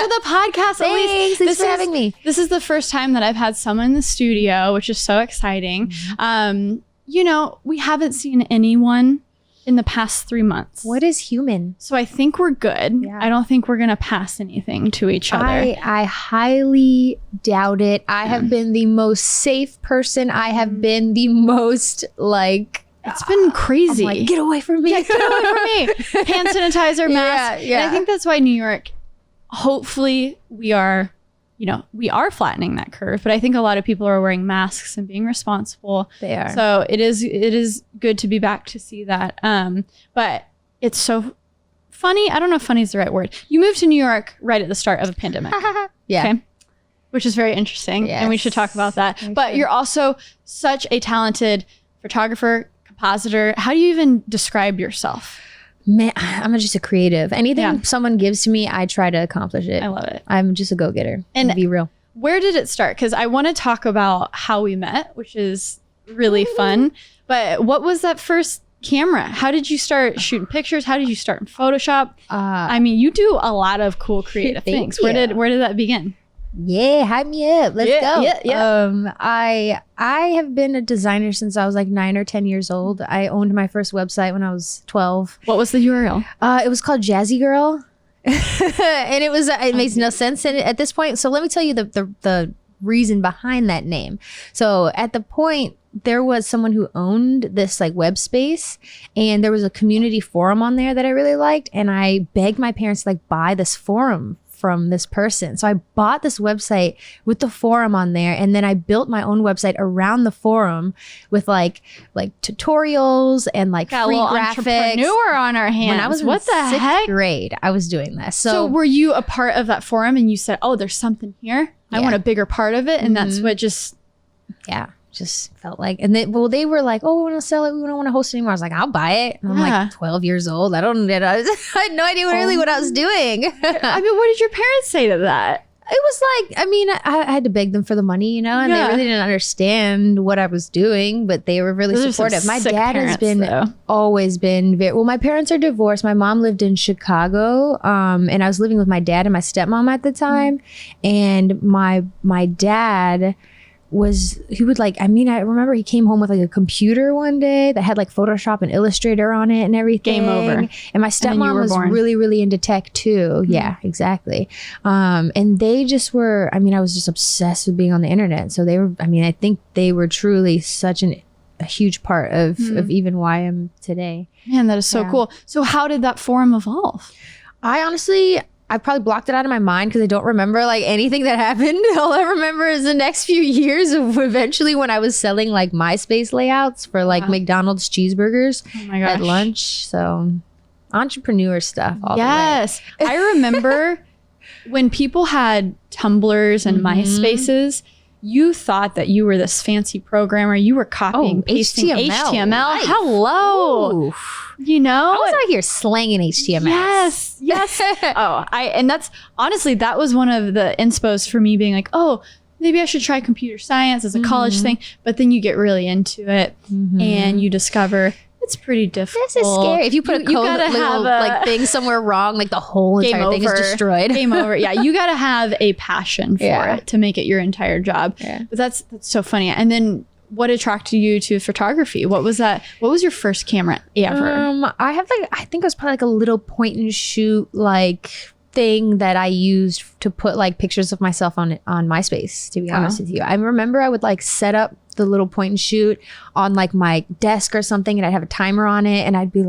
to the podcast. Thanks for having me. This is the first time that I've had someone in the studio, which is so exciting. We haven't seen anyone in the past 3 months. What is human? So I think we're good. Yeah. I don't think we're going to pass anything to each other. I highly doubt it. I have been the most safe person. I have been the most it's been crazy. I'm like, get away from me. Yeah, get away from me. Hand sanitizer, mask. Yeah. And I think that's why New York, hopefully we are flattening that curve, but I think a lot of people are wearing masks and being responsible. They are. So it is good to be back to see that. But it's so funny. I don't know if funny is the right word. You moved to New York right at the start of the pandemic. Yeah. Okay. Which is very interesting. Yes. And we should talk about that. But you're also such a talented photographer, compositor. How do you even describe yourself? Man, I'm just a creative. Anything someone gives to me, I try to accomplish it. I love it. I'm just a go-getter. And to be real. Where did it start? Because I want to talk about how we met, which is really fun. But what was that first camera? How did you start shooting pictures? How did you start in Photoshop? I mean, you do a lot of cool creative things. Where did that begin? Yeah, hype me up. Let's go. Yeah. I have been a designer since I was like 9 or 10 years old. I owned my first website when I was 12. What was the URL? It was called Jazzy Girl. And it makes no sense at this point. So let me tell you the reason behind that name. So at the point, there was someone who owned this web space, and there was a community forum on there that I really liked. And I begged my parents to buy this forum from this person. So I bought this website with the forum on there, and then I built my own website around the forum with like tutorials and free graphics. Entrepreneur on our hands. When I was in sixth grade, I was doing this. So were you a part of that forum and you said, oh, there's something here? I want a bigger part of it. And that's what just felt like. And they were like, oh, we want to sell it. We don't want to host it anymore. I was like, I'll buy it. And I'm like 12 years old. I had no idea what I was doing. I mean, what did your parents say to that? It was I had to beg them for the money, and they really didn't understand what I was doing, but they were really supportive. My dad has always been my parents are divorced. My mom lived in Chicago, and I was living with my dad and my stepmom at the time. And my dad I remember he came home with a computer one day that had Photoshop and Illustrator on it and everything. Game over. And my stepmom was really, really into tech too. Mm-hmm. Yeah, exactly. And they just were, I was just obsessed with being on the internet. So they were, I think they were truly such a huge part of even why I'm today. Man, that is so cool. So how did that forum evolve? I probably blocked it out of my mind because I don't remember anything that happened. All I remember is the next few years of eventually when I was selling MySpace layouts for McDonald's cheeseburgers at lunch. So entrepreneur stuff. Yes. I remember when people had Tumblrs and MySpaces, you thought that you were this fancy programmer. You were copying, pasting HTML. Nice. Hello. Ooh. I was out here slanging HTML. Yes. And that's honestly, that was one of the inspos for me being like, oh, maybe I should try computer science as a college thing. But then you get really into it and you discover it's pretty difficult. This is scary. If you put a code thing somewhere wrong, the whole entire thing is destroyed. Game over. Yeah, you got to have a passion for it to make it your entire job. Yeah. But that's so funny. And then what attracted you to photography? What was that? What was your first camera ever? I have I think it was probably a little point and shoot thing that I used to put pictures of myself on MySpace, to be honest with you. I remember I would set up the little point and shoot on my desk or something, and I'd have a timer on it, and I'd be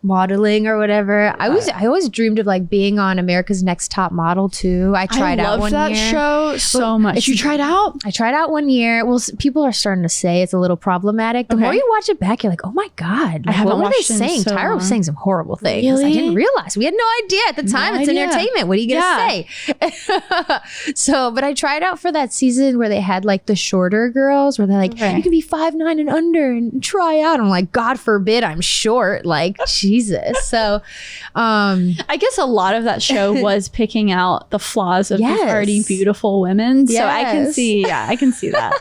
modeling or whatever. I always dreamed of being on America's Next Top Model too. I tried out one year. I love that show so much. You tried out? I tried out 1 year. Well, people are starting to say it's a little problematic. The more you watch it back, you're like, oh my God, what were they saying? Tyra was saying some horrible things. Really? I didn't realize. We had no idea at the time. It's entertainment. What are you gonna say? So, but I tried out for that season where they had the shorter girls, where they're you can be 5'9" and under and try out. I'm like, God forbid I'm short. Jesus. So I guess a lot of that show was picking out the flaws of these already beautiful women. So I can see that.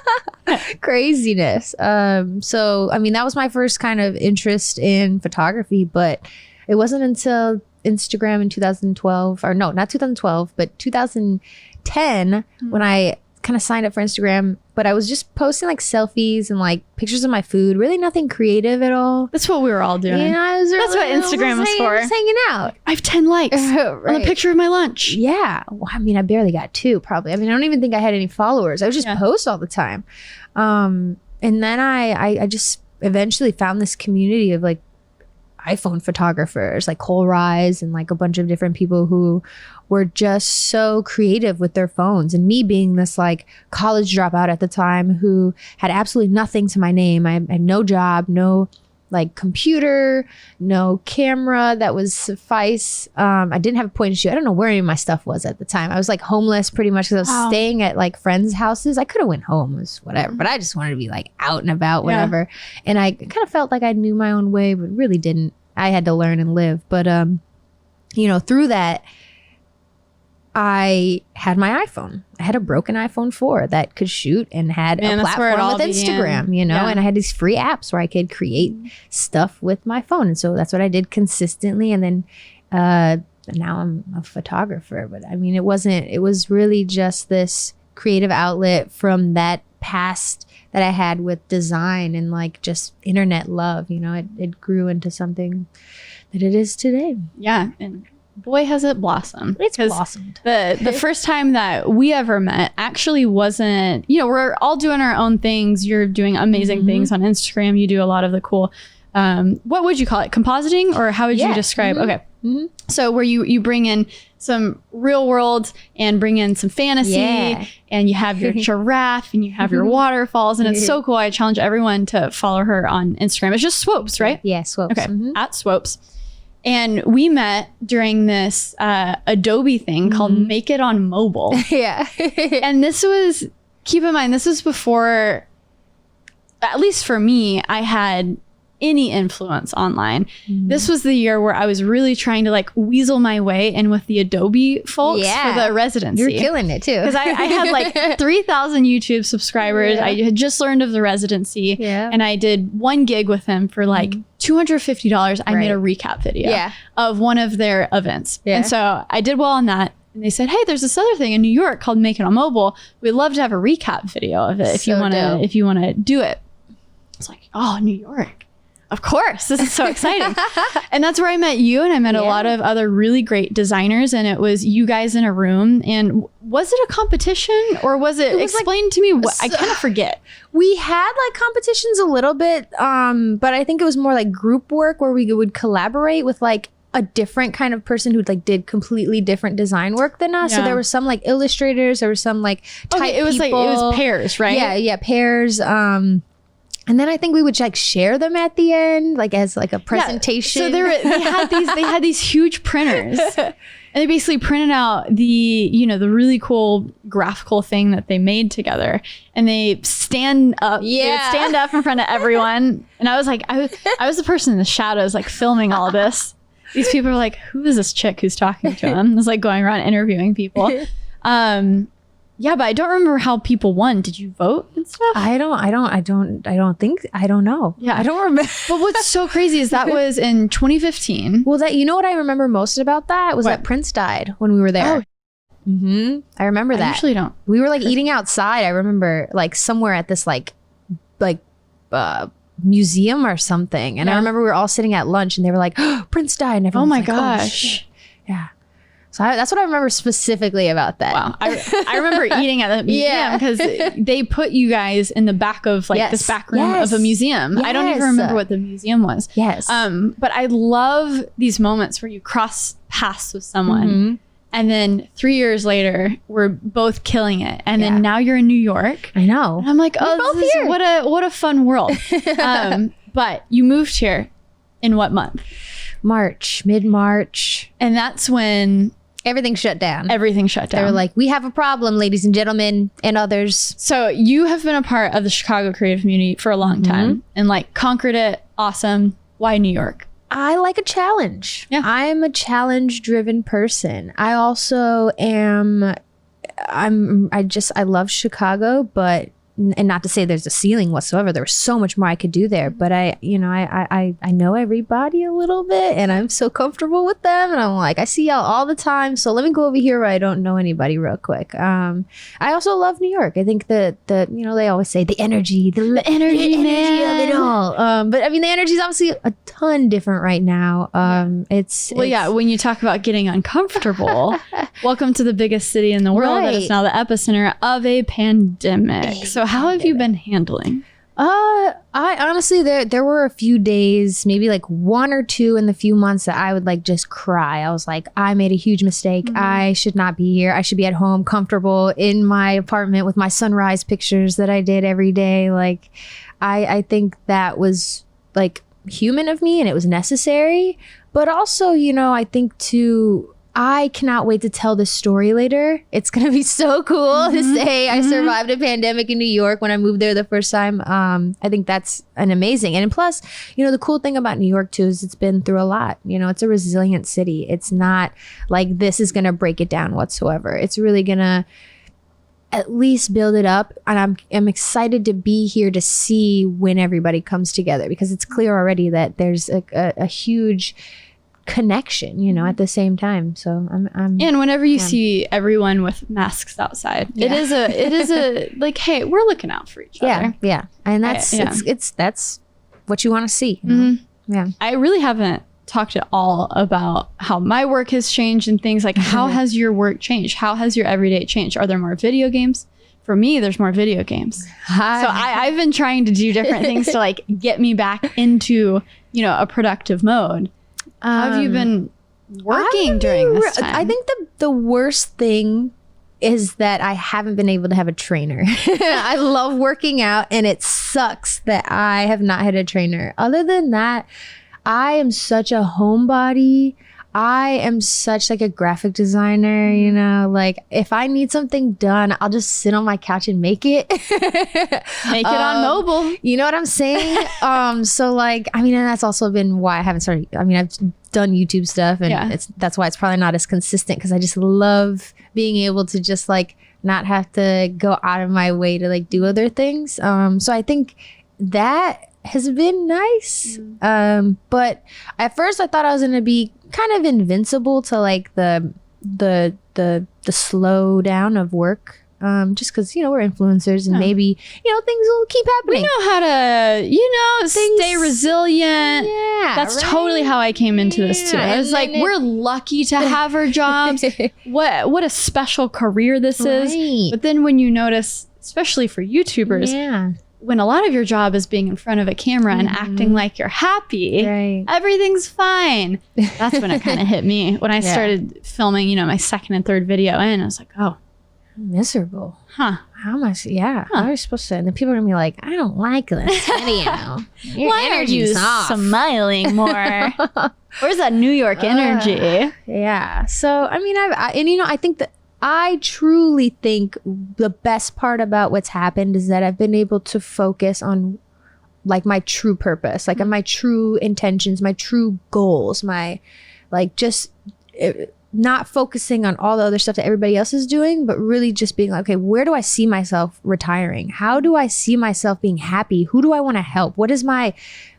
Craziness. So, that was my first kind of interest in photography, but it wasn't until Instagram in 2012, or no, not 2012, but 2010 when I kind of signed up for Instagram, but I was just posting like selfies and like pictures of my food, really nothing creative at all. That's what we were all doing. That's what Instagram was for. Just hanging out. I have 10 likes on a picture of my lunch. Yeah. Well, I mean, I barely got 2 probably. I mean, I don't even think I had any followers. I would just post all the time. And then I just eventually found this community of like iPhone photographers like Cole Rise and like a bunch of different people who were just so creative with their phones. And me being this like college dropout at the time who had absolutely nothing to my name. I had no job, no like computer, no camera that would suffice. I didn't have a point and shoot. I don't know where any of my stuff was at the time. I was like homeless pretty much because I was staying at like friends' houses. I could have went home, it was whatever, but I just wanted to be like out and about, whatever. And I kind of felt like I knew my own way, but really didn't. I had to learn and live. But, you know, through that, I had my iPhone. I had a broken iPhone 4 that could shoot and had a platform with Instagram, you know, and I had these free apps where I could create stuff with my phone. And so that's what I did consistently. And then now I'm a photographer. But I mean, it was really just this creative outlet from that past that I had with design and like just internet love. You know, it grew into something that it is today. Yeah. And boy, has it blossomed. It's blossomed. The first time that we ever met actually wasn't, you know, we're all doing our own things. You're doing amazing things on Instagram. You do a lot of the cool, what would you call it? Compositing, or how would you describe? Okay. So where you bring in some real world and bring in some fantasy and you have your giraffe and you have your waterfalls and it's so cool. I challenge everyone to follow her on Instagram. It's just Swopes, right? Yeah, Swopes. Okay. At Swopes. And we met during this Adobe thing called Make It on Mobile. And this was, keep in mind, this was before, at least for me, I had any influence online. This was the year where I was really trying to like weasel my way in with the Adobe folks for the residency. You're killing it too. Because I had like 3,000 YouTube subscribers. I had just learned of the residency and I did one gig with him for like $250. I made a recap video of one of their events. And so I did well on that. And they said, hey, there's this other thing in New York called Make It on Mobile. We'd love to have a recap video of it if you want to do it. It's like, oh, New York. Of course, this is so exciting. And that's where I met you, and I met a lot of other really great designers, and it was you guys in a room. And was it a competition or was it explain like, to me? I kind of forget. We had like competitions a little bit, but I think it was more like group work where we would collaborate with like a different kind of person who like did completely different design work than us. So there were some like illustrators, there were some like type it was people. Like it was pairs, right? Yeah, pairs. And then I think we would like share them at the end, like as like a presentation. So they had these huge printers, and they basically printed out the really cool graphical thing that they made together, and they stand up, they would stand up in front of everyone. And I was like, I was the person in the shadows, like filming all this. These people were like, who is this chick who's talking to him? I was like going around interviewing people. Yeah, but I don't remember how people won. Did you vote and stuff? I don't know. Yeah. I don't remember. But what's so crazy is that was in 2015. Well, you know what I remember most about that was that Prince died when we were there. I remember that. I usually don't. We were like eating outside. I remember like somewhere at this like museum or something. And I remember we were all sitting at lunch and they were like, oh, Prince died. And everyone was like, gosh. Oh, yeah. So that's what I remember specifically about that. Wow. I remember eating at the museum because they put you guys in the back of like this back room of a museum. I don't even remember what the museum was. But I love these moments where you cross paths with someone and then 3 years later we're both killing it. And then now you're in New York. I know. And I'm like, what a fun world. But you moved here in what month? Mid-March. And that's when everything shut down. They were like, we have a problem, ladies and gentlemen, and others. So you have been a part of the Chicago creative community for a long time and like conquered it. Awesome. Why New York? I like a challenge. Yeah. I'm a challenge-driven person. I also am, I love Chicago, but and not to say there's a ceiling whatsoever. There was so much more I could do there, but I know everybody a little bit, and I'm so comfortable with them, and I'm like, I see y'all all the time, so let me go over here where I don't know anybody real quick. I also love New York. I think that they always say the energy of it all. But I mean, the energy is obviously a ton different right now. When you talk about getting uncomfortable, welcome to the biggest city in the world that is now the epicenter of a pandemic. So how have you been handling? I honestly, there were a few days, maybe like 1 or 2 in the few months that I would like just cry. I was like, I made a huge mistake. I should not be here. I should be at home, comfortable in my apartment with my sunrise pictures that I did every day. Like, I think that was like human of me, and it was necessary. But also, I think too, I cannot wait to tell this story later. It's going to be so cool to say I survived a pandemic in New York when I moved there the first time. I think that's an amazing. And plus, the cool thing about New York too is it's been through a lot. It's a resilient city. It's not like this is going to break it down whatsoever. It's really going to at least build it up. And I'm excited to be here to see when everybody comes together, because it's clear already that there's a huge connection, at the same time. So I'm and whenever you see everyone with masks outside, it is a like, hey, we're looking out for each other. Yeah. And that's what you want to see. Yeah. I really haven't talked at all about how my work has changed and things like how has your work changed? How has your everyday changed? Are there more video games? For me, there's more video games. So I've been trying to do different things to like get me back into, a productive mode. How have you been working during this time? I think the worst thing is that I haven't been able to have a trainer. I love working out, and it sucks that I have not had a trainer. Other than that, I am such a homebody. I am such like a graphic designer, like if I need something done, I'll just sit on my couch and make it. Make it on mobile. You know what I'm saying? So like, I mean, and that's also been why I haven't started. I mean, I've done YouTube stuff, and that's why it's probably not as consistent, because I just love being able to just like not have to go out of my way to like do other things. So I think that has been nice. But at first I thought I was going to be kind of invincible to like the slowdown of work. Just because, we're influencers, and maybe, things will keep happening. We know how to, stay resilient. Yeah. That's totally how I came into this too. I was like, we're lucky to have our jobs. What a special career this is. But then when you notice, especially for YouTubers, when a lot of your job is being in front of a camera and acting like you're happy, everything's fine. That's when it kind of hit me. When I started filming, my second and third video in, I was like, oh, miserable. How much? How are you supposed to? And then people are gonna be like, I don't like this video. Your energy's off. Smiling more. Where's that New York energy? So I mean, I think that I truly think the best part about what's happened is that I've been able to focus on like my true purpose, like on my true intentions, my true goals, my like just not focusing on all the other stuff that everybody else is doing, but really just being like, okay, where do I see myself retiring? How do I see myself being happy? Who do I want to help? What is my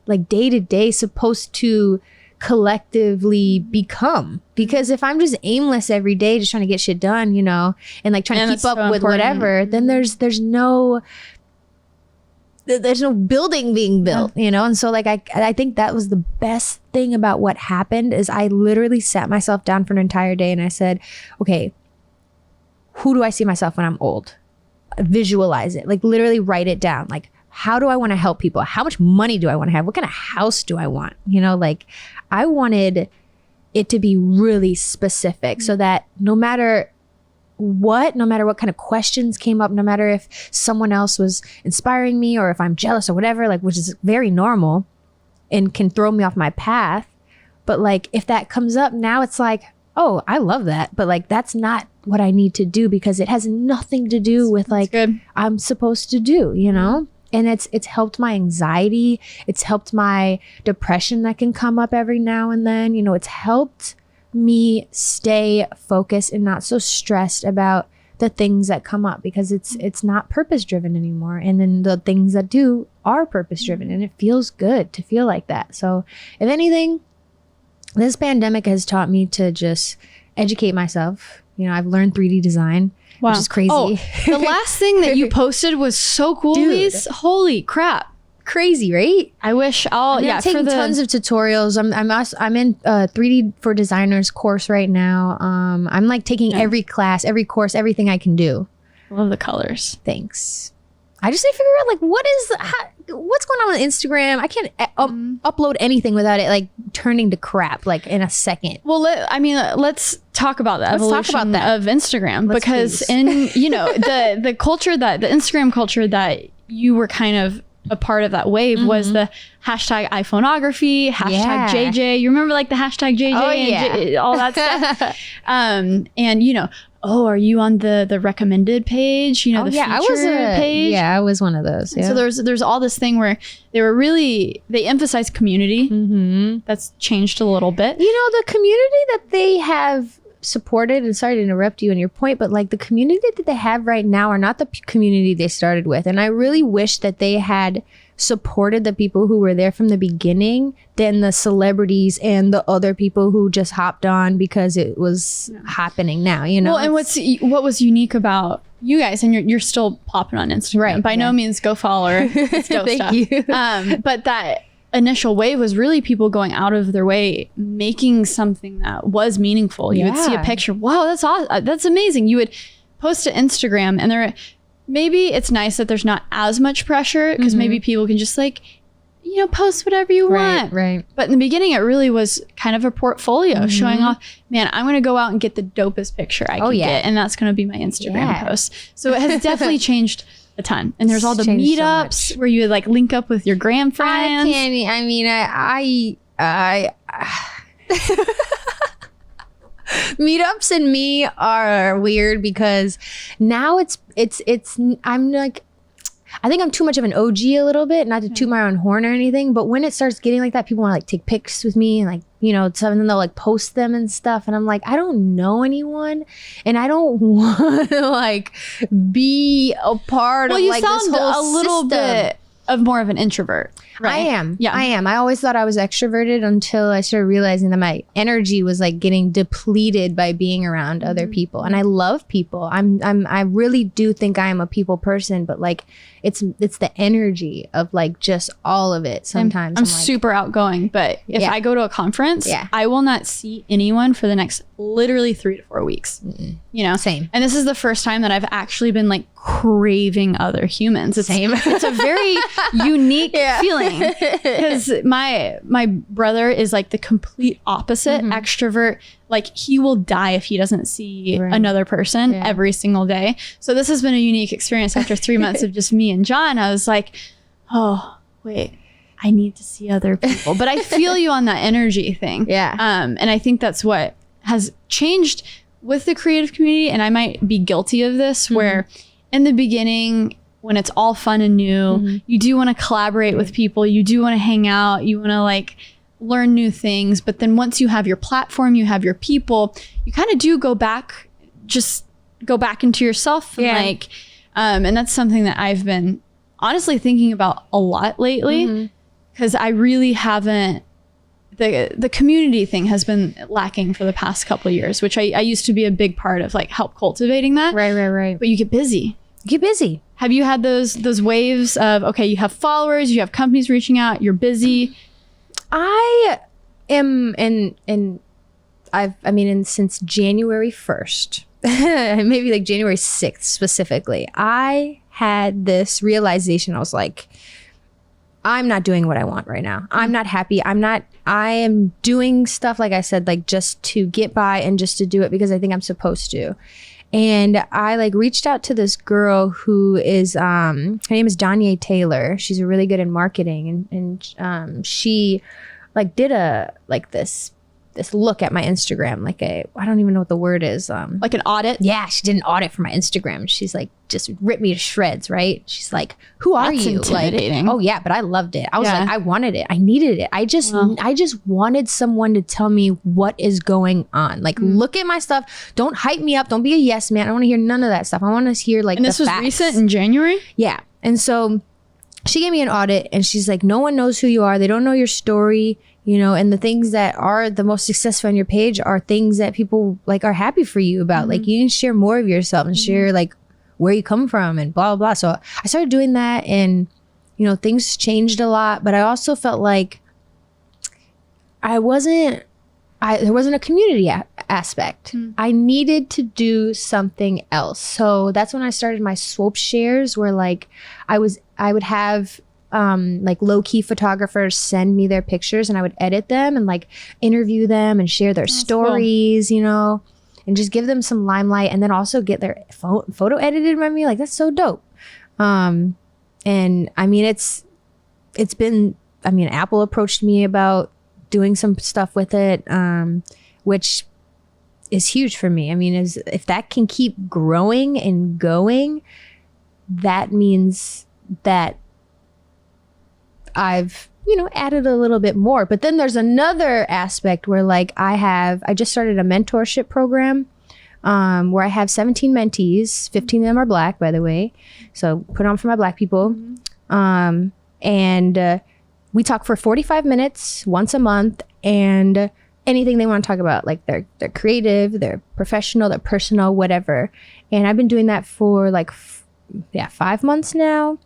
like day-to-day supposed to collectively become? Because if I'm just aimless every day just trying to get shit done, and like trying to keep up with whatever, then there's no building being built, and so like I think that was the best thing about what happened is I literally sat myself down for an entire day and I said, okay, who do I see myself when I'm old? Visualize it, like literally write it down. Like, how do I want to help people? How much money do I want to have? What kind of house do I want? Like I wanted it to be really specific so that no matter what kind of questions came up, no matter if someone else was inspiring me or if I'm jealous or whatever, like, which is very normal and can throw me off my path. But like, if that comes up now, it's like, oh, I love that. But like, that's not what I need to do because it has nothing to do with like, I'm supposed to do, And it's helped my anxiety. It's helped my depression that can come up every now and then. It's helped me stay focused and not so stressed about the things that come up, because it's not purpose driven anymore. And then the things that do are purpose driven, and it feels good to feel like that. So if anything, this pandemic has taught me to just educate myself. I've learned 3D design, which is crazy. Oh, the last thing that you posted was so cool, Elise. Holy crap. Crazy, right? I wish I'm taking tons of tutorials. I'm in 3D for designers course right now. I'm like taking every class, every course, everything I can do. I love the colors. Thanks. I just need to figure out like what's going on with Instagram. I can't upload anything without it like turning to crap like in a second. Well, let's talk about the evolution of Instagram, because in the culture the Instagram culture that you were kind of a part of that wave was the hashtag iPhoneography, hashtag JJ. You remember like the hashtag JJ and all that stuff? And are you on the recommended page? The featured page? Yeah, I was one of those. Yeah. So there's all this thing where they emphasize community. Mm-hmm. That's changed a little bit. The community that they have supported, and sorry to interrupt you in your point, but like the community that they have right now are not the community they started with. And I really wish that they had supported the people who were there from the beginning than the celebrities and the other people who just hopped on because it was happening now, Well, and what was unique about you guys, and you're still popping on Instagram, right? By no means go follow her. It's dope stuff. You. But that initial wave was really people going out of their way, making something that was meaningful. You would see a picture. Wow, that's awesome. That's amazing. You would post to Instagram, and maybe it's nice that there's not as much pressure, because maybe people can just like, post whatever you want. Right. But in the beginning, it really was kind of a portfolio showing off, man, I'm going to go out and get the dopest picture I can get. And that's going to be my Instagram post. So it has definitely changed a ton. And there's all the meetups where you would like link up with your gram friends. Meetups and me are weird because now I'm like, I think I'm too much of an OG a little bit, not to toot my own horn or anything, but when it starts getting like that, people want to like take pics with me and like, some of them they'll like post them and stuff. And I'm like, I don't know anyone and I don't want to like be a part of like this whole a little bit of more of an introvert. Right? I am. Yeah, I am. I always thought I was extroverted until I started realizing that my energy was like getting depleted by being around other people. And I love people. I really do think I am a people person, but like it's the energy of like just all of it. Sometimes I'm like, super outgoing, but if I go to a conference, I will not see anyone for the next literally 3 to 4 weeks. Same. And this is the first time that I've actually been like craving other humans. Same. It's a very unique feeling, because my brother is like the complete opposite extrovert. Like he will die if he doesn't see another person every single day. So this has been a unique experience. After 3 months of just me and John, I was like, oh wait, I need to see other people. But I feel you on that energy thing. And I think that's what has changed with the creative community. And I might be guilty of this, where in the beginning, when it's all fun and new, you do want to collaborate with people. You do want to hang out. You want to like learn new things. But then once you have your platform, you have your people, you kind of do go back into yourself. And like, and that's something that I've been honestly thinking about a lot lately, because I really haven't, the community thing has been lacking for the past couple of years, which I used to be a big part of, like help cultivating that. Right. But you get busy. Have you had those waves of, okay, you have followers, you have companies reaching out, you're busy? I am since January 1st, maybe like January 6th specifically, I had this realization. I was like, I'm not doing what I want right now. I'm not happy. I am doing stuff, like I said, like just to get by and just to do it because I think I'm supposed to. And I like reached out to this girl who is, her name is Dietschy Taylor. She's really good in marketing. And she like did this this look at my Instagram, like I don't even know what the word is. Like an audit? Yeah, she did an audit for my Instagram. She's like, just ripped me to shreds, right? She's like, who are That's you? intimidating. Like, oh yeah, but I loved it. I was like, I wanted it. I needed it. I just wanted someone to tell me what is going on. Like, look at my stuff. Don't hype me up. Don't be a yes man. I don't want to hear none of that stuff. I want to hear like, and this was recent in January? Yeah. And so she gave me an audit and she's like, no one knows who you are. They don't know your story, you know, and the things that are the most successful on your page are things that people like are happy for you about. Like you can share more of yourself and share like where you come from and blah, blah, blah. So I started doing that and, you know, things changed a lot, but I also felt like there wasn't a community aspect. I needed to do something else. So that's when I started my Swope shares where like I would have like low-key photographers send me their pictures and I would edit them and like interview them and share their stories, you know, and just give them some limelight and then also get their photo edited by me. Like that's so dope. And I mean, it's been, I mean, Apple approached me about doing some stuff with it, which is huge for me. I mean, if that can keep growing and going, that means that I've, you know, added a little bit more. But then there's another aspect where like I just started a mentorship program where I have 17 mentees. 15 of them are Black, by the way. So put on for my Black people. And we talk for 45 minutes once a month and anything they want to talk about, like they're creative, they're professional, they're personal, whatever. And I've been doing that for like 5 months now.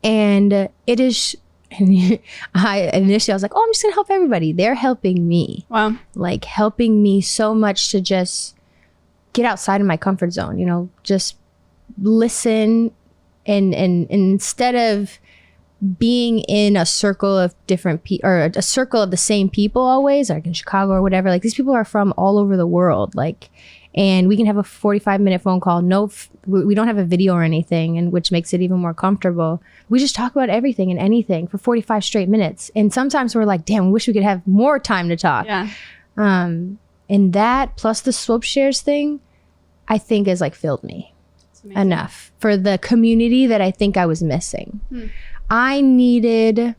And it is, initially I was like, oh, I'm just gonna help everybody. They're helping me. Wow. Like helping me so much to just get outside of my comfort zone, you know, just listen and instead of being in a circle of different people or a circle of the same people always, like in Chicago or whatever, like these people are from all over the world, like, and we can have a 45-minute phone call. We don't have a video or anything, and which makes it even more comfortable. We just talk about everything and anything for 45 straight minutes. And sometimes we're like, damn, we wish we could have more time to talk. Yeah. And that plus the Swope shares thing, I think has like filled me enough for the community that I think I was missing. I needed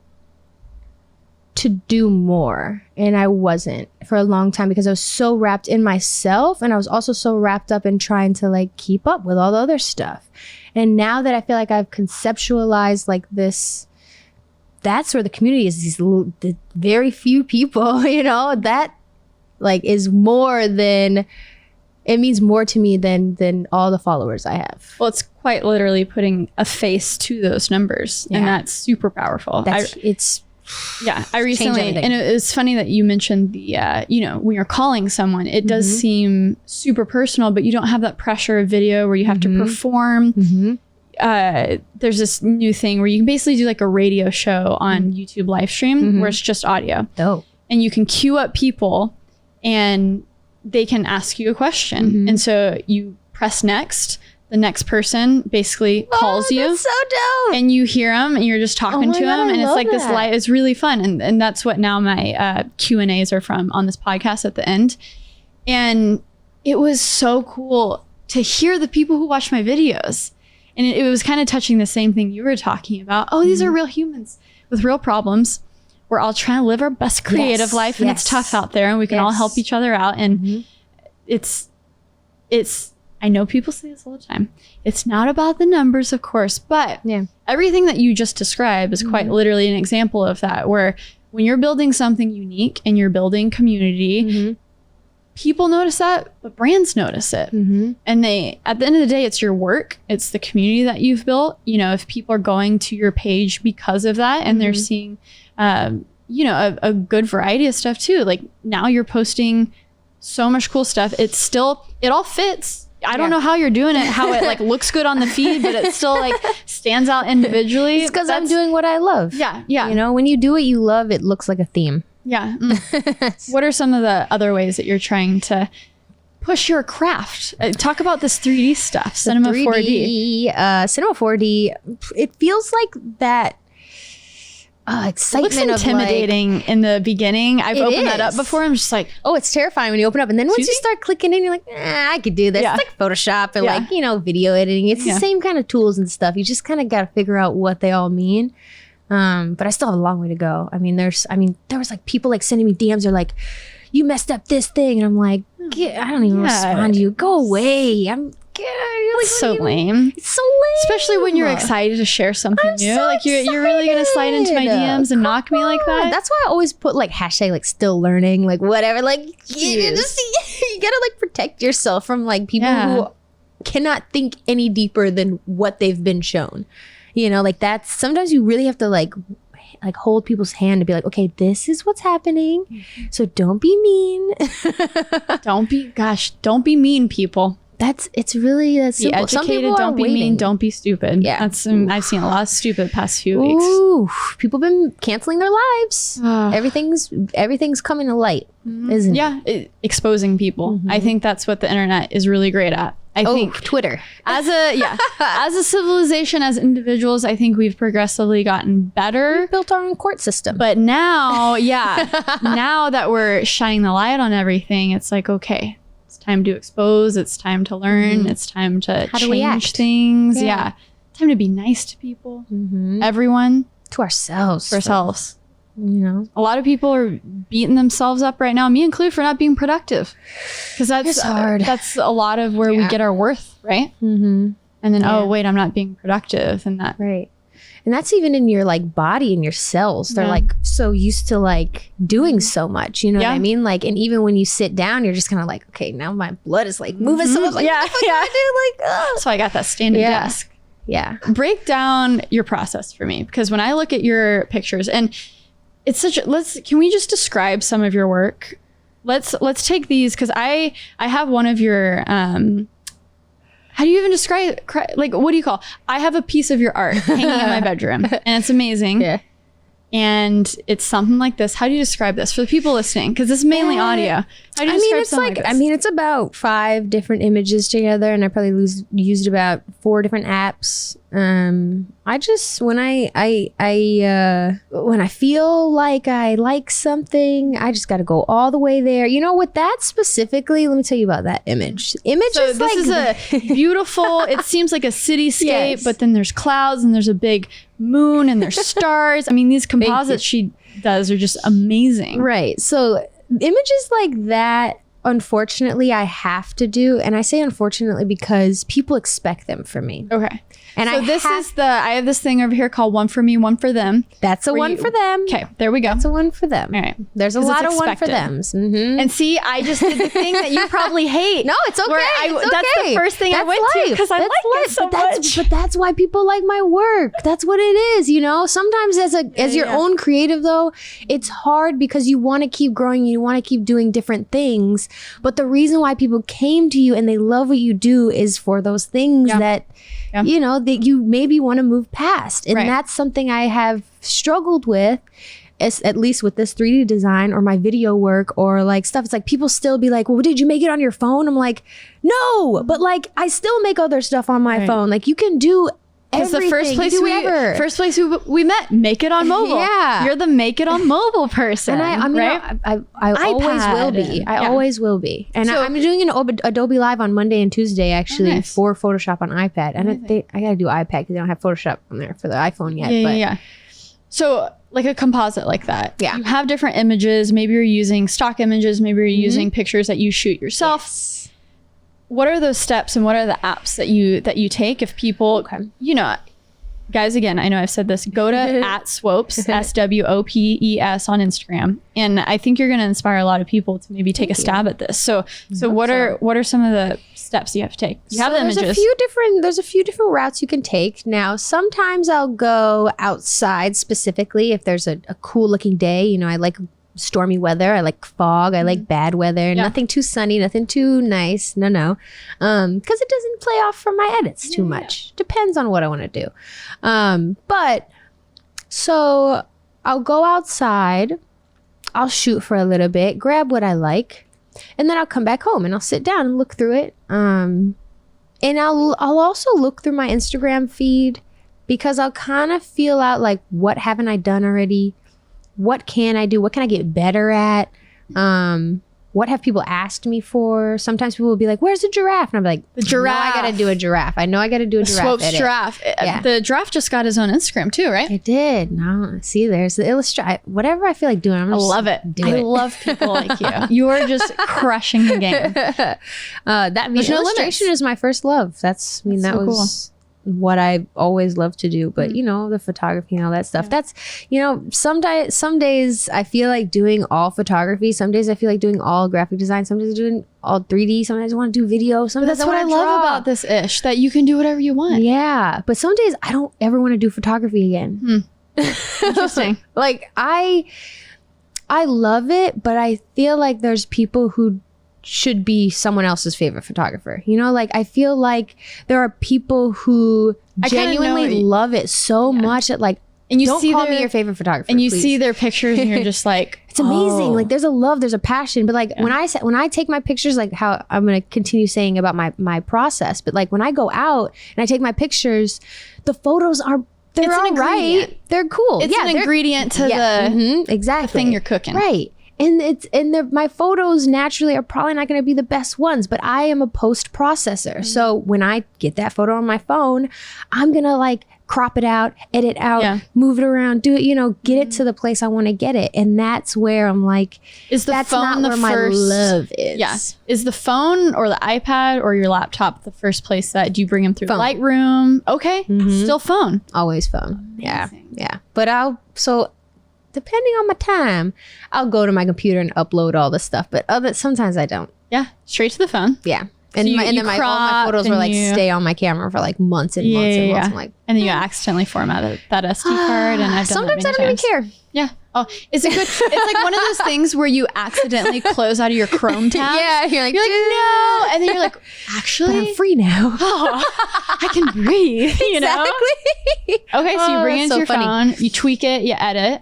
to do more and I wasn't for a long time because I was so wrapped in myself and I was also so wrapped up in trying to like keep up with all the other stuff. And now that I feel like I've conceptualized like this, that's where the community is, the very few people, you know, that like is more than, it means more to me than all the followers I have. Well, it's quite literally putting a face to those numbers, and that's super powerful. I recently, and it was funny that you mentioned the, you know, when you're calling someone, it does seem super personal, but you don't have that pressure of video where you have to perform. There's this new thing where you can basically do like a radio show on YouTube live stream where it's just audio. Dope. And you can queue up people and they can ask you a question. And so you press next. The next person basically calls you. That's so dope. And you hear them and you're just talking to them. And it's like this light. It's really fun. And that's what now my Q&As are from on this podcast at the end. And it was so cool to hear the people who watch my videos. And it was kind of touching the same thing you were talking about. Oh, these are real humans with real problems. We're all trying to live our best creative life and it's tough out there and we can all help each other out. And it's, I know people say this all the time. It's not about the numbers, of course, but everything that you just described is quite literally an example of that, where when you're building something unique and you're building community, people notice that, but brands notice it. And they, at the end of the day, it's your work. It's the community that you've built. You know, if people are going to your page because of that and they're seeing, you know, a good variety of stuff too. Like now you're posting so much cool stuff. It's still, it all fits. I don't know how you're doing it, how it like looks good on the feed, but it still like stands out individually. It's because I'm doing what I love. Yeah. You know, when you do what you love, it looks like a theme. Yeah. What are some of the other ways that you're trying to push your craft? Talk about this 3D stuff, Cinema 4D. Cinema 4D, it feels like that excitement. It looks intimidating in the beginning. I've opened that up before. I'm just like, oh, it's terrifying when you open up. And then once you start clicking in, you're like, I could do this. It's like Photoshop and like, video editing. It's the same kind of tools and stuff. You just kind of got to figure out what they all mean. But I still have a long way to go. I mean, there was like people like sending me DMs. They're like, you messed up this thing. And I'm like, I don't even respond to you. Go away. You're like, so lame. It's so lame. Especially when you're excited to share something new. So like you're really gonna slide into my DMs and knock me like that. That's why I always put like hashtag like still learning, like whatever. Like you gotta like protect yourself from like people who cannot think any deeper than what they've been shown. Like that's sometimes you really have to like hold people's hand to be like, okay, this is what's happening. So don't be mean. Don't be mean, people. It's really that simple. Be educated, don't be mean, don't be stupid. Yeah. I've seen a lot of stupid past few weeks. Ooh, people have been canceling their lives. Everything's coming to light, isn't it? Exposing people. I think that's what the internet is really great at. I think Twitter. As a civilization, as individuals, I think we've progressively gotten better. We've built our own court system. But now, now that we're shining the light on everything, it's like, okay, it's time to expose. It's time to learn. It's time to change things. Yeah. Time to be nice to people. Everyone. To ourselves. For ourselves. A lot of people are beating themselves up right now, me included, for not being productive, because that's hard. That's a lot of where we get our worth, right? And then oh wait, I'm not being productive, and that and that's even in your like body and your cells. They're like so used to like doing so much, you know what I mean? Like, and even when you sit down, you're just kind of like, okay, now my blood is like moving so much. Like, what the fuck do I do? Like, so I got that standing desk. Break down your process for me, because when I look at your pictures, and it's such a, can we just describe some of your work? Let's take these, because I have one of your how do you even describe, like, what do you call? I have a piece of your art hanging in my bedroom, and it's amazing. And it's something like this. How do you describe this for the people listening? Because this is mainly audio. How do you describe something like this? It's about 5 different images together, and I probably used about 4 different apps. I just, when I feel like I like something, I just got to go all the way there. With that specifically, let me tell you about that image. So this is a beautiful, it seems like a cityscape, but then there's clouds and there's a big moon and there's stars. I mean, these composites she does are just amazing. Right. So images like that, unfortunately, I have to do. And I say unfortunately because people expect them from me. Okay. And so I have this thing over here called one for me, one for them. That's a one for them. Okay, there we go. That's a one for them. All right. There's a lot of one for thems. And see, I just did the thing that you probably hate. No, it's okay. That's the first thing I went to, because I like it so much. But that's why people like my work. That's what it is, Sometimes as your own creative, though, it's hard because you want to keep growing. You want to keep doing different things. But the reason why people came to you and they love what you do is for those things that that you maybe want to move past. And that's something I have struggled with, at least with this 3D design or my video work or like stuff. It's like people still be like, well, did you make it on your phone? I'm like, no, but like I still make other stuff on my phone. Like you can do everything. Because the first place we met, make it on mobile. You're the make it on mobile person. And I always will be. I always will be. And I'm doing an Adobe Live on Monday and Tuesday actually for Photoshop on iPad. And I gotta do iPad because they don't have Photoshop on there for the iPhone yet. So like a composite like that. You have different images. Maybe you're using stock images. Maybe you're using pictures that you shoot yourself. What are those steps and what are the apps that you take if people, guys, again, I know I've said this, go to @Swopes, SWOPES on Instagram. And I think you're going to inspire a lot of people to maybe take a stab at this. So what are some of the steps you have to take? You have the images. There's a few different routes you can take. Now, sometimes I'll go outside specifically if there's a cool looking day. I like stormy weather. I like fog. I like bad weather. Nothing too sunny, nothing too nice. No. Because it doesn't play off from my edits too much. Depends on what I want to do. But so I'll go outside. I'll shoot for a little bit, grab what I like, and then I'll come back home and I'll sit down and look through it. And I'll also look through my Instagram feed because I'll kind of feel out like, what haven't I done already? What can I do? What can I get better at? What have people asked me for? Sometimes people will be like, where's the giraffe? And I'm like, the giraffe. I got to do a giraffe. I know I got to do a giraffe. Swopes giraffe. Yeah. The giraffe just got his own Instagram too, right? It did. No, see, there's the illustration. Whatever I feel like doing, I love it. I love people like you. You are just crushing the game. Illustration is my first love. That was what I always loved to do. But you know, the photography and all that stuff. That's, you know, some days I feel like doing all photography. Some days I feel like doing all graphic design. Some days I'm doing all 3D. Sometimes I want to do video. Sometimes that's what I love about this ish, that you can do whatever you want. Yeah, but some days I don't ever want to do photography again. Interesting. Like I love it, but I feel like there's people who should be someone else's favorite photographer. You know, like I feel like there are people who genuinely love it so much that like, and you don't call me your favorite photographer. And you see their pictures and you're just like, it's amazing. Like there's a love, there's a passion. But like when I take my pictures, like how I'm going to continue saying about my process, but like when I go out and I take my pictures, the photos they're all right. They're cool. It's an ingredient to the thing you're cooking. Right. And my photos naturally are probably not going to be the best ones, but I am a post processor. So when I get that photo on my phone, I'm going to like crop it out, edit out, move it around, do it, you know, get it to the place I want to get it. And that's where I'm like, that's not where my love is. Yeah. Is the phone or the iPad or your laptop the first place that do you bring them through? Lightroom? Okay. Still phone. Always phone. Amazing. Yeah. But depending on my time, I'll go to my computer and upload all the stuff. But sometimes I don't. Yeah, straight to the phone. Yeah. And all my photos will like stay on my camera for like months and months and months. I'm like, and then you accidentally format that SD card. And I've done sometimes I don't even care. Yeah. Oh, is it good? It's like one of those things where you accidentally close out of your Chrome tab. Yeah. You're like, no. And then you're like, actually, but I'm free now. I can breathe. You know? Okay. So you bring it into your phone, you tweak it, you edit.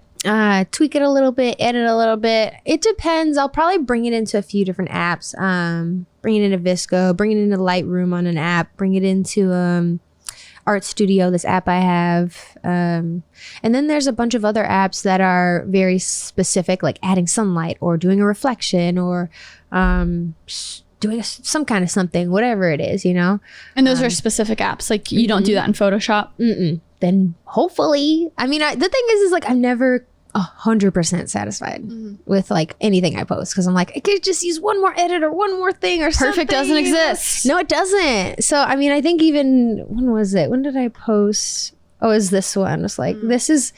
Tweak it a little bit, edit a little bit. It depends. I'll probably bring it into a few different apps. Bring it into Visco, bring it into Lightroom on an app, bring it into Art Studio, this app I have. And then there's a bunch of other apps that are very specific, like adding sunlight or doing a reflection or doing some kind of something, whatever it is, you know? And those are specific apps. Like you don't do that in Photoshop? Then hopefully, I mean, the thing is like I'm never 100% satisfied with like anything I post, because I'm like, I could just use one more edit or one more thing or something. Perfect doesn't exist. No, it doesn't. So I mean, I think even when was it? When did I post? Oh, it was this one. It's like this is.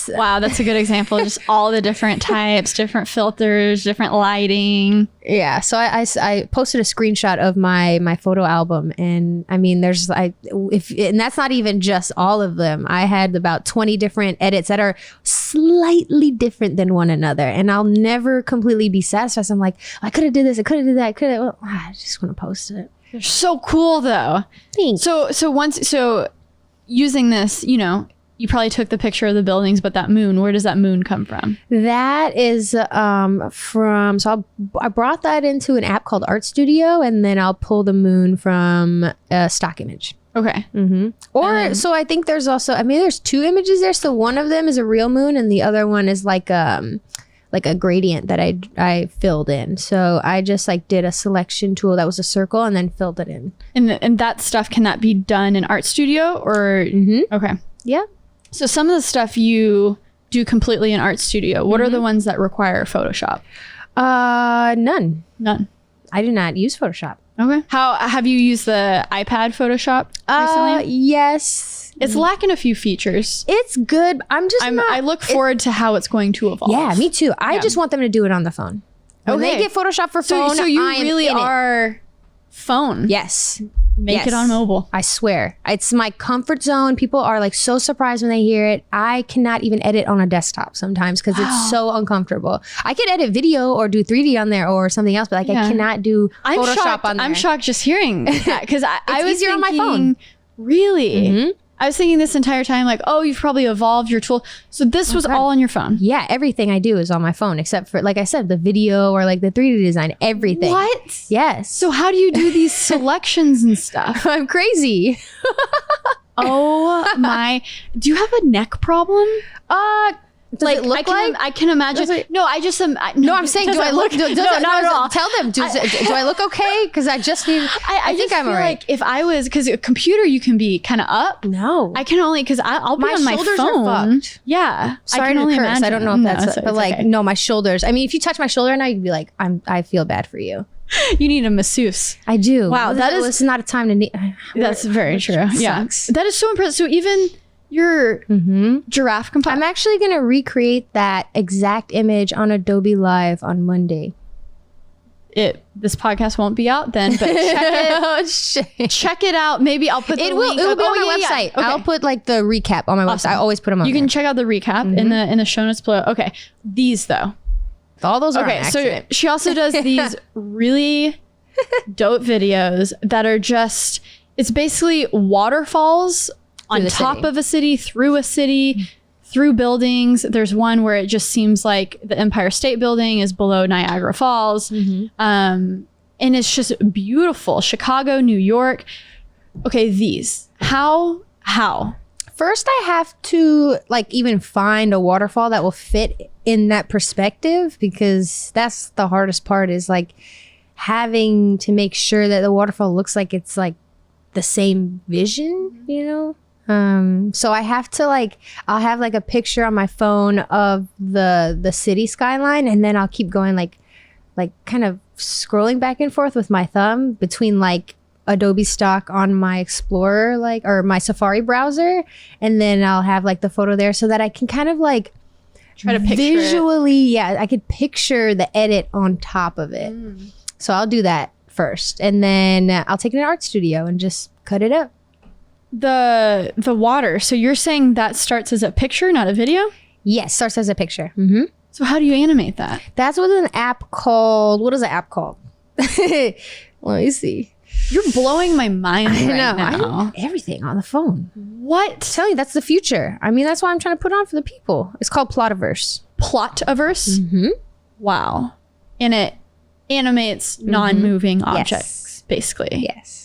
Wow, that's a good example. Just all the different types, different filters, different lighting. Yeah, so I posted a screenshot of my photo album, and I mean, and that's not even just all of them. I had about 20 different edits that are slightly different than one another, and I'll never completely be satisfied. So I'm like, I could have did this, I could have did that, I just want to post it. They're so cool, though. Thanks. So using this, you know. You probably took the picture of the buildings, but that moon, where does that moon come from? That is I brought that into an app called Art Studio, and then I'll pull the moon from a stock image. Okay. So I think there's also, I mean, there's two images there. So one of them is a real moon, and the other one is like a gradient that I filled in. So I just like did a selection tool that was a circle and then filled it in. And that stuff, can that be done in Art Studio or? Okay. Yeah. So some of the stuff you do completely in Art Studio. What are the ones that require Photoshop? None. I do not use Photoshop. Okay. How have you used the iPad Photoshop recently? Yes. It's lacking a few features. It's good. I look forward to how it's going to evolve. Yeah, me too. I just want them to do it on the phone. When they get Photoshop for phone, so you really are phone. Yes. Make it on mobile. I swear. It's my comfort zone. People are like so surprised when they hear it. I cannot even edit on a desktop sometimes because it's so uncomfortable. I could edit video or do 3D on there or something else, but like I cannot do Photoshop on there. I'm shocked just hearing that because I was easier on my phone. Really? I was thinking this entire time, like, oh, you've probably evolved your tool. So this was all on your phone. Yeah, everything I do is on my phone, except for, like I said, the video or like the 3D design, everything. What? Yes. So how do you do these selections and stuff? I'm crazy. Oh my! Do you have a neck problem? Does it look I can imagine. I'm saying, do I look? Not at all. Tell them. Do I look okay? Because I just need. I think I'm alright. Like if I was, because a computer you can be kind of up. No, I can only because I'll be on my shoulders phone. Are fucked. Yeah, sorry to curse. I don't know if that's, but like, okay. No, my shoulders. I mean, if you touch my shoulder now, you'd be like, I feel bad for you. You need a masseuse. I do. Wow, this is not a time to need. That's very true. Yeah, that is so impressive. So even your giraffe composite. I'm actually going to recreate that exact image on Adobe Live on Monday. This podcast won't be out then, but check it out. Maybe I'll put the link. It will be on my website. Okay. I'll put like the recap on my website. I always put them on. You can check out the recap in the show notes below. Okay, these though. All those are okay. So she also does these really dope videos that are just. It's basically waterfalls on top of a city, through a city, through buildings. There's one where it just seems like the Empire State Building is below Niagara Falls. And it's just beautiful. Chicago, New York. Okay, these. How? First, I have to like even find a waterfall that will fit in that perspective, because that's the hardest part, is like having to make sure that the waterfall looks like it's like the same vision, you know? So I have to like, I'll have like a picture on my phone of the city skyline, and then I'll keep going like kind of scrolling back and forth with my thumb between like Adobe stock on my Explorer, like, or my Safari browser, and then I'll have like the photo there so that I can kind of like try to picture visually I could picture the edit on top of it. So I'll do that first, and then I'll take it to an art studio and just cut it up. The water, so you're saying that starts as a picture, not a video? Yes, starts as a picture. So how do you animate that? That's with an app called, what is the app called? Let me see. You're blowing my mind right now. I do everything on the phone. What? I'm telling you, that's the future. I mean, that's why I'm trying to put on for the people. It's called Plotaverse. Plotaverse? Wow. And it animates non-moving objects, basically. Yes.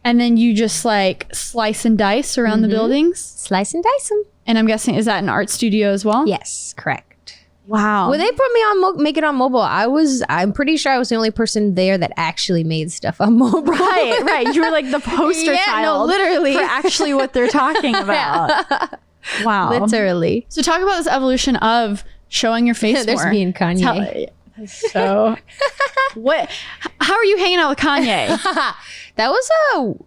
And then you just like slice and dice around the buildings? Slice and dice them. And I'm guessing, is that an art studio as well? Yes, correct. Wow. When they put me on Make It on Mobile, I'm pretty sure I was the only person there that actually made stuff on mobile. Right. You were like the poster child. Literally. For actually what they're talking about. Wow. Literally. So talk about this evolution of showing your face There's more. Me and Kanye. So what? How are you hanging out with Kanye? That was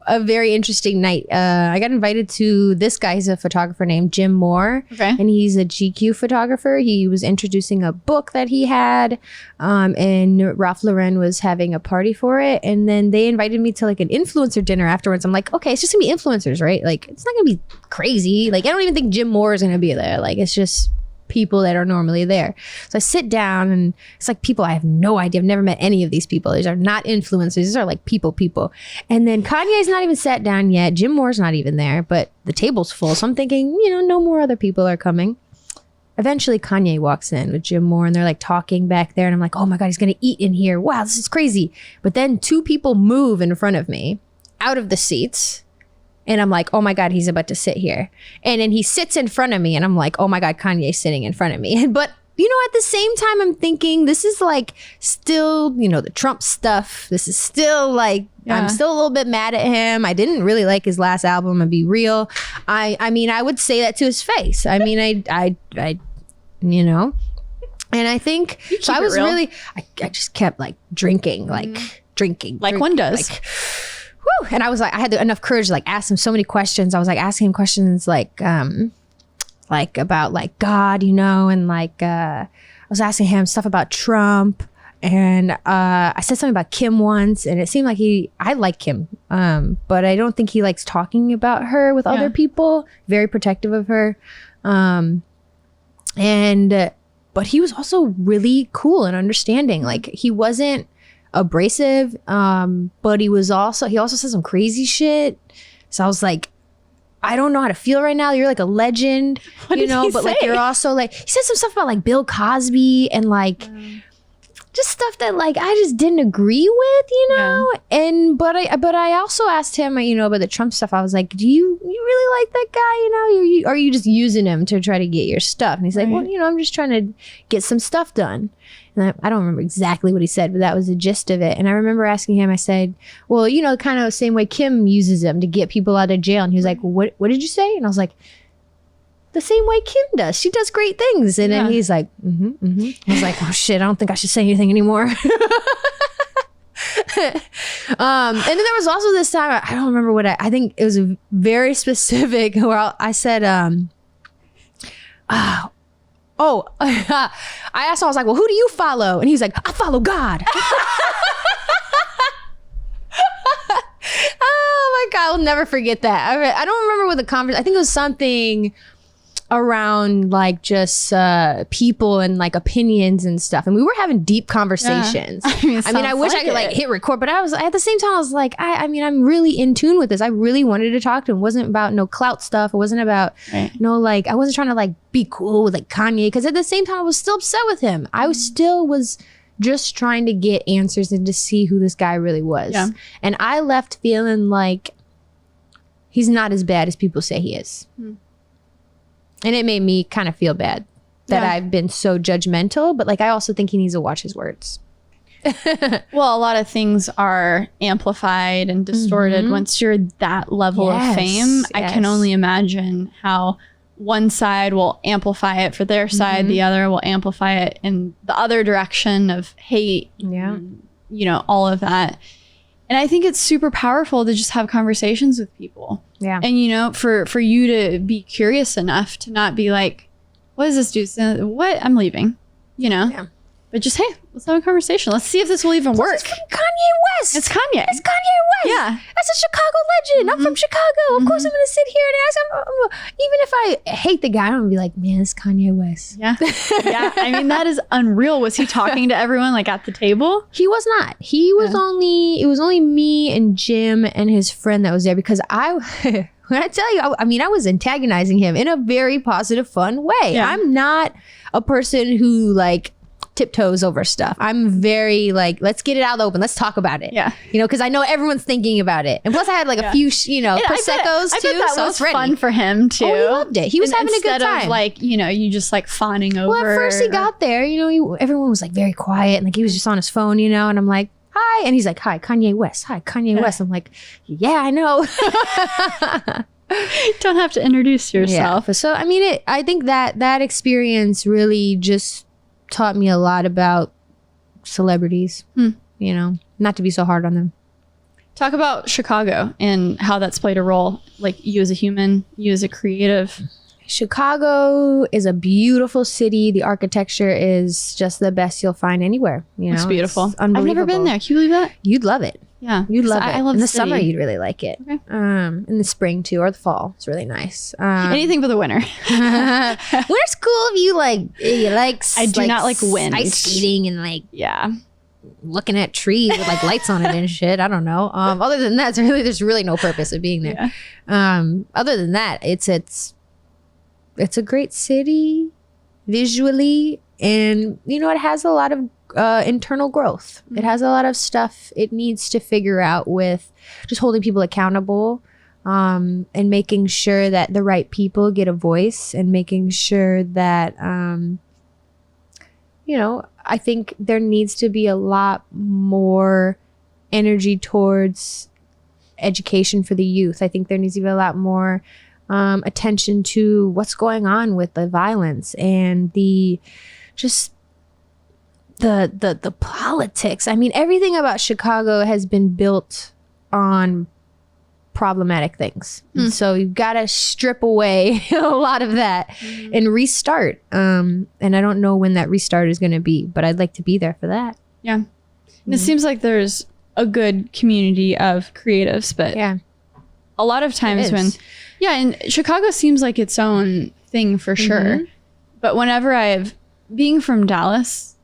a very interesting night. I got invited to this guy. He's a photographer named Jim Moore. Okay. And he's a GQ photographer. He was introducing a book that he had. And Ralph Lauren was having a party for it. And then they invited me to like an influencer dinner afterwards. I'm like, okay, it's just gonna be influencers, right? Like, it's not gonna be crazy. Like, I don't even think Jim Moore is gonna be there. Like, it's just people that are normally there. So I sit down, and it's like people I have no idea. I've never met any of these people. These are not influencers. These are like people. And then Kanye's not even sat down yet. Jim Moore's not even there, but the table's full. So I'm thinking, no more other people are coming. Eventually Kanye walks in with Jim Moore, and they're like talking back there, and I'm like, oh my God, he's gonna eat in here. Wow, this is crazy. But then two people move in front of me out of the seats. And I'm like, oh my God, he's about to sit here. And then he sits in front of me, and I'm like, oh my God, Kanye's sitting in front of me. But, at the same time, I'm thinking this is like still, the Trump stuff. This is still like, I'm still a little bit mad at him. I didn't really like his last album, and be real. I mean, I would say that to his face. I mean, I and I think, so I was really, I just kept like drinking. Like one does. And I was like, I had enough courage to like ask him so many questions. I was like asking him questions like about like God, and like I was asking him stuff about Trump, and I said something about Kim once, and it seemed like I like Kim, but I don't think he likes talking about her with other people. Very protective of her, but he was also really cool and understanding. Like, he wasn't abrasive, but he also said some crazy shit. So I was like, I don't know how to feel right now. You're like a legend, what did he but say? Like, you're also like, he said some stuff about like Bill Cosby, and like just stuff that like I just didn't agree with, you know. And but I also asked him, you know, about the Trump stuff. I was like, do you really like that guy? You know, are you just using him to try to get your stuff? And he's like, well, you know, I'm just trying to get some stuff done. And I don't remember exactly what he said, but that was the gist of it. And I remember asking him, I said, well, you know, kind of the same way Kim uses him to get people out of jail. And he was like, what did you say? And I was like, the same way Kim does. She does great things. And then he's like, I was like, oh shit, I don't think I should say anything anymore. And then there was also this time, I don't remember what I think it was very specific where I said, I asked him, I was like, well, who do you follow? And he's like, I follow God. Oh my God, I'll never forget that. I don't remember what the conference, I think it was something around like just people and like opinions and stuff. And we were having deep conversations. Yeah. I wish I could like hit record, but I was at the same time, I was like, I'm really in tune with this. I really wanted to talk to him. It wasn't about no clout stuff. It wasn't about no, like, I wasn't trying to like be cool with like Kanye. Because at the same time, I was still upset with him. I still was just trying to get answers and to see who this guy really was. Yeah. And I left feeling like he's not as bad as people say he is. And it made me kind of feel bad that I've been so judgmental, but like I also think he needs to watch his words. Well, a lot of things are amplified and distorted once you're that level of fame. I can only imagine how one side will amplify it for their side, the other will amplify it in the other direction of hate, you know, all of that. And I think it's super powerful to just have conversations with people. Yeah. And, you know, for you to be curious enough to not be like, what does this do? What? I'm leaving, you know? Yeah. But just, hey, let's have a conversation. Let's see if this will even work. It's Kanye West. It's Kanye. It's Kanye West. Yeah. That's a Chicago legend. I'm from Chicago. Of course I'm going to sit here and ask him. Even if I hate the guy, I'm going to be like, man, it's Kanye West. Yeah. Yeah. I mean, that is unreal. Was he talking to everyone like at the table? He was not. He was it was only me and Jim and his friend that was there because when I tell you, I was antagonizing him in a very positive, fun way. Yeah. I'm not a person who like tiptoes over stuff. I'm very like, let's get it out of the open. Let's talk about it. Yeah. You know, because I know everyone's thinking about it. And plus I had like a few, Prosecco's too. I bet that was fun for him too. Oh, he loved it. He was having a good time. Instead of like, you know, you just like fawning over. Well, at first he got there, you know, everyone was like very quiet and like he was just on his phone, you know, and I'm like, hi. And he's like, hi, Kanye West. Hi, Kanye West. I'm like, yeah, I know. Don't have to introduce yourself. Yeah. So, I mean, I think that experience really just taught me a lot about celebrities, you know, not to be so hard on them. Talk about Chicago and how that's played a role, like you as a human, you as a creative. Chicago is a beautiful city. The architecture is just the best you'll find anywhere. You know, it's beautiful. It's unbelievable. I've never been there. Can you believe that? You'd love it. Yeah, you'd love it. I love in the city. summer. You'd really like it. Okay. In the spring too, or the fall. It's really nice. Anything but the winter. Winter's cool if you like. I do not like wind. Ice skating and like looking at trees with like lights on it and shit. I don't know. Other than that, there's really no purpose of being there. Yeah. Other than that, it's a great city visually, and you know it has a lot of internal growth. It has a lot of stuff it needs to figure out with just holding people accountable, and making sure that the right people get a voice, and making sure that you know, I think there needs to be a lot more energy towards education for the youth. I think there needs to be a lot more attention to what's going on with the violence and the politics. I mean, everything about Chicago has been built on problematic things. And so you've got to strip away a lot of that and restart. And I don't know when that restart is going to be, but I'd like to be there for that. Yeah. And it seems like there's a good community of creatives, but a lot of times and Chicago seems like its own thing for sure. But whenever being from Dallas,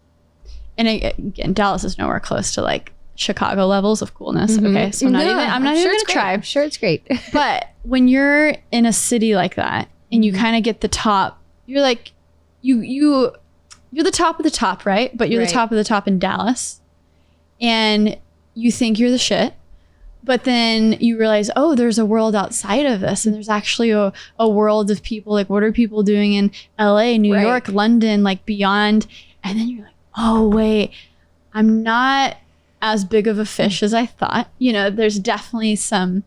and again, Dallas is nowhere close to like Chicago levels of coolness. Okay. So I'm not even going to try. I'm sure it's great. But when you're in a city like that and you kind of get the top, you're like, you you're the top of the top, right? But you're the top of the top in Dallas, and you think you're the shit. But then you realize, oh, there's a world outside of this. And there's actually a world of people. Like, what are people doing in LA, New York, London, like beyond? And then you're like, oh, wait, I'm not as big of a fish as I thought. You know, there's definitely some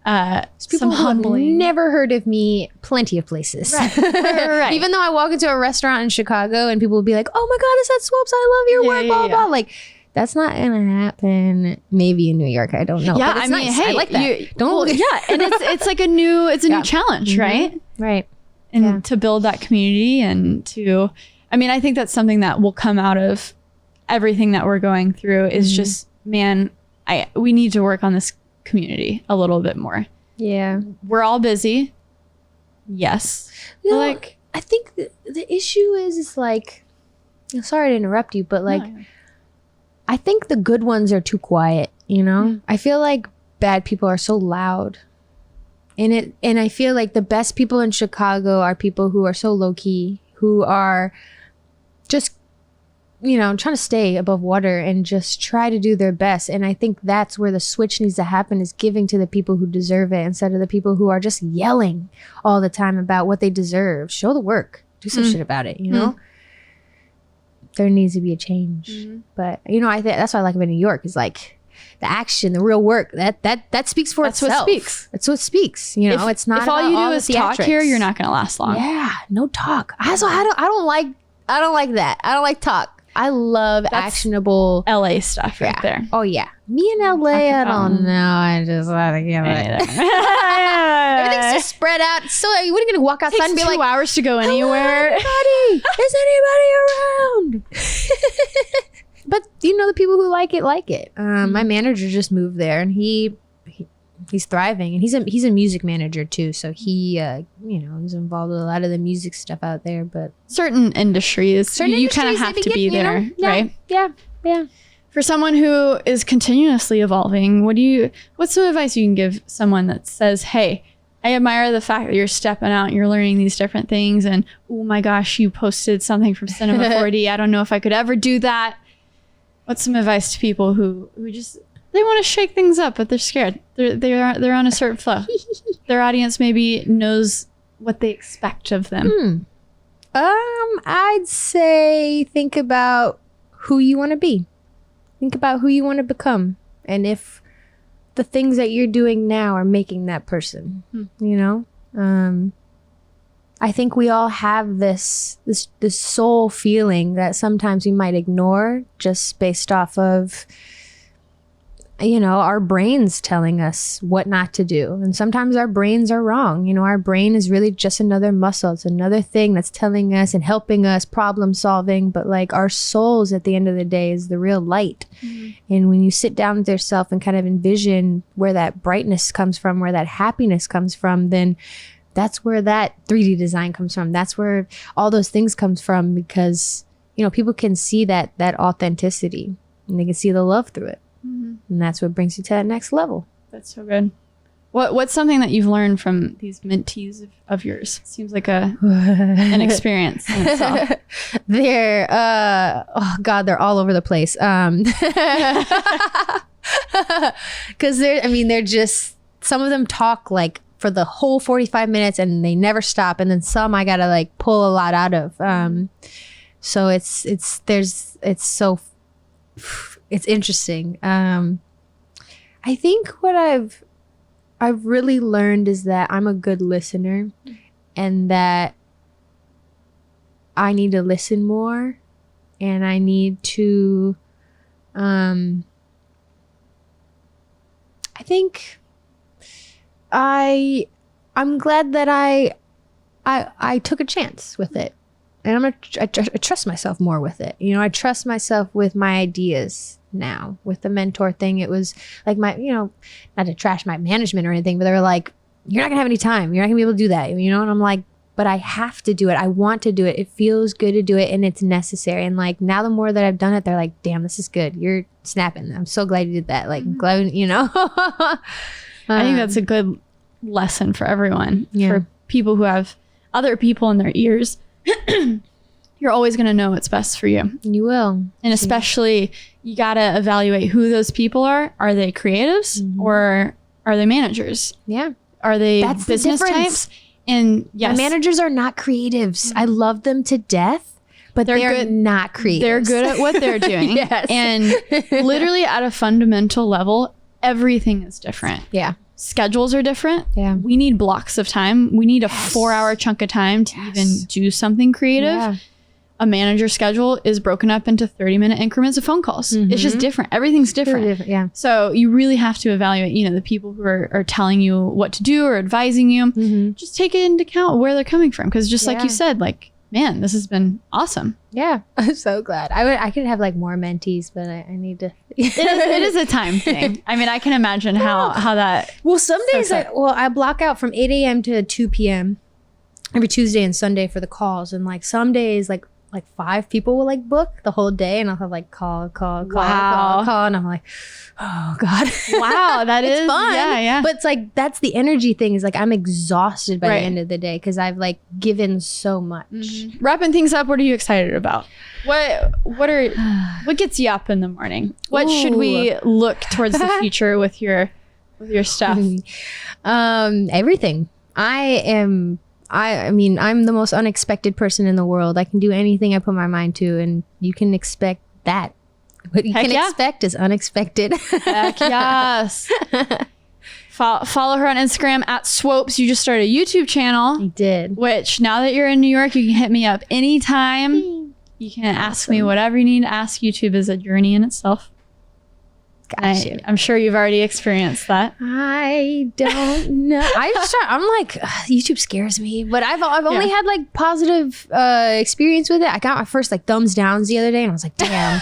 humbling. Never heard of me plenty of places. Right. Even though I walk into a restaurant in Chicago and people will be like, oh my God, is that Swopes? I love your work, blah, blah. Like, that's not gonna happen. Maybe in New York, I don't know. Yeah, I mean, hey, I like that. And it's like a new challenge, right? Right. And to build that community and to, I mean, I think that's something that will come out of everything that we're going through is just, man, we need to work on this community a little bit more. Yeah, we're all busy. Yes, like I think the issue is like, sorry to interrupt you, but like. No. I think the good ones are too quiet, you know? I feel like bad people are so loud. And I feel like the best people in Chicago are people who are so low key, who are just, you know, trying to stay above water and just try to do their best. And I think that's where the switch needs to happen, is giving to the people who deserve it instead of the people who are just yelling all the time about what they deserve. Show the work. Do some shit about it, you know? There needs to be a change. But you know, I think that's what I like about New York is like the action, the real work that speaks for itself. That's what speaks. You know, it's not. If all you do is talk here, you're not going to last long. Yeah, no talk. I don't like that. I don't like talk. I love actionable LA stuff right there. Oh yeah, me in LA. I don't know. I just want to give it. Everything's just spread out. So what are you gonna walk outside and be like 2 hours to go anywhere? Anybody? Is anybody around? But you know, the people who like it. My manager just moved there, and he's thriving, and he's a music manager too. So he, you know, he's involved with a lot of the music stuff out there. But certain industries, you kind of have to be there, right? Yeah. For someone who is continuously evolving, what's some advice you can give someone that says, hey, I admire the fact that you're stepping out and you're learning these different things, and oh my gosh, you posted something from Cinema 4D. I don't know if I could ever do that. What's some advice to people who just, they want to shake things up, but they're scared. They're on a certain flow. Their audience maybe knows what they expect of them. I'd say think about who you want to be. Think about who you want to become, and if the things that you're doing now are making that person. You know, I think we all have this soul feeling that sometimes we might ignore just based off of, you know, our brains telling us what not to do. And sometimes our brains are wrong. You know, our brain is really just another muscle. It's another thing that's telling us and helping us problem solving. But like our souls at the end of the day is the real light. And when you sit down with yourself and kind of envision where that brightness comes from, where that happiness comes from, then that's where that 3D design comes from. That's where all those things comes from, because, you know, people can see that authenticity and they can see the love through it. And that's what brings you to that next level. That's so good. What's something that you've learned from these mentees of yours? Seems like an experience in itself. They're oh God, they're all over the place. Because they're just, some of them talk like for the whole 45 minutes and they never stop, and then some I gotta like pull a lot out of. So it's interesting. I think what I've really learned is that I'm a good listener, and that I need to listen more, and I need to I think I'm glad that I took a chance with it. And I trust myself more with it. You know, I trust myself with my ideas now. With the mentor thing, it was like my, you know, not to trash my management or anything, but they were like, you're not gonna have any time. You're not gonna be able to do that. You know, and I'm like, but I have to do it. I want to do it. It feels good to do it, and it's necessary. And like now the more that I've done it, they're like, damn, this is good. You're snapping. I'm so glad you did that. Like, glad, you know. I think that's a good lesson for everyone. For people who have other people in their ears you're always going to know what's best for you. You will. And especially you got to evaluate who those people are. Are they creatives or are they managers? Yeah. Are they business types? And yes, my managers are not creatives. I love them to death, but they're good, not creative. They're good at what they're doing. Yes. And literally at a fundamental level, everything is different. Yeah. Schedules are different. Yeah. We need blocks of time. We need a 4-hour chunk of time to even do something creative. Yeah. A manager schedule is broken up into 30-minute increments of phone calls. It's just different. Everything's different. Yeah. So you really have to evaluate, you know, the people who are telling you what to do or advising you. Just take it into account where they're coming from. Because just like you said, like, man, this has been awesome. Yeah. I'm so glad. I could have like more mentees, but I need to. It is a time thing. I mean, I can imagine how that. Well, some days I block out from 8 a.m. to 2 p.m. every Tuesday and Sunday for the calls. And like some days, like 5 people will like book the whole day, and I'll have like call, and I'm like, oh God. Wow, that is fun. Yeah. But it's like that's the energy thing, is like I'm exhausted by the end of the day because I've like given so much. Wrapping things up, what are you excited about? What gets you up in the morning? What should we look towards the future with your stuff? Everything. I mean, I'm the most unexpected person in the world. I can do anything I put my mind to, and you can expect that. What you can expect is unexpected. Heck yes. Follow her on Instagram at Swopes. You just started a YouTube channel. I did. Which now that you're in New York, you can hit me up anytime. You can ask me whatever you need to ask. YouTube is a journey in itself. I'm sure you've already experienced that. I don't know. I'm like, YouTube scares me, but I've only had like positive experience with it. I got my first like thumbs downs the other day, and I was like, damn.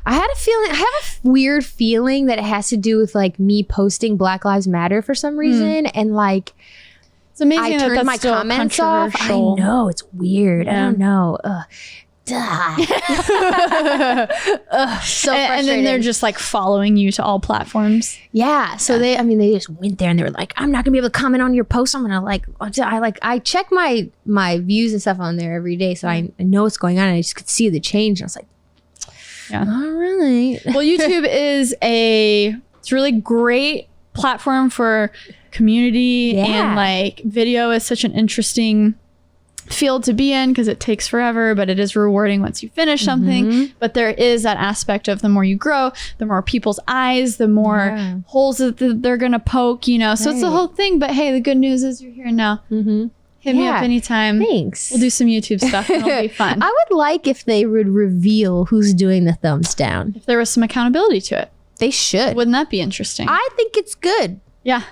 I have a weird feeling that it has to do with like me posting Black Lives Matter for some reason, and like it's amazing I turned my comments off. I know, it's weird. I don't know. So and then they're just like following you to all platforms. Yeah. So they just went there and they were like, I'm not gonna be able to comment on your post. I'm gonna I check my views and stuff on there every day, so I know what's going on, and I just could see the change. And I was like, all right. Well, YouTube is it's really great platform for community, and like video is such an interesting field to be in because it takes forever, but it is rewarding once you finish something. But there is that aspect of the more you grow, the more people's eyes, the more holes that they're gonna poke, you know. So it's the whole thing. But hey, the good news is you're here now. Hit me up anytime. Thanks. We'll do some YouTube stuff. It'll be fun. I would like if they would reveal who's doing the thumbs down. If there was some accountability to it. They should. Wouldn't that be interesting? I think it's good. Yeah.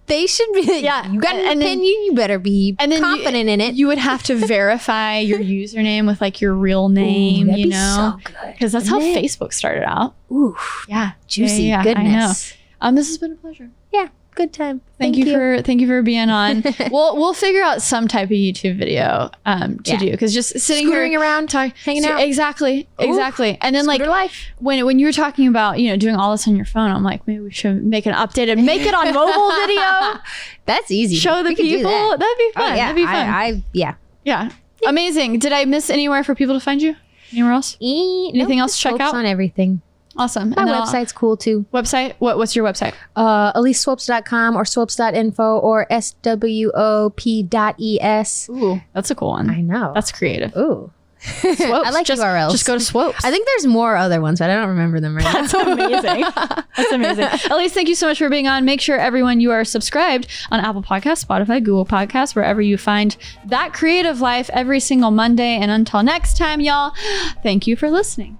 They should be. Yeah. You got an opinion, you better be confident in it. You would have to verify your username with like your real name, you know? So good. Because that's how Facebook started out. Ooh. Yeah. Juicy goodness. I know. This has been a pleasure. Yeah. Good time. Thank you for being on. We'll figure out some type of YouTube video to do, because just sitting here around, hanging out. Exactly. And then like life. when you were talking about, you know, doing all this on your phone, I'm like, maybe we should make an update and make it on mobile video. That's easy. Show the people. That'd be fun. Yeah. That'd be fun. Yeah. Amazing. Did I miss anywhere for people to find you? Anywhere else? Anything else to check out? On everything. Awesome. My website's cool too. Website? What's your website? EliseSwopes.com or swopes.info or swop.es. Ooh, that's a cool one. I know. That's creative. Ooh. Swopes. I like URLs. Just go to Swopes. I think there's more other ones, but I don't remember them right now. That's amazing. That's amazing. Elise, thank you so much for being on. Make sure everyone you are subscribed on Apple Podcasts, Spotify, Google Podcasts, wherever you find That Creative Life every single Monday. And until next time, y'all, thank you for listening.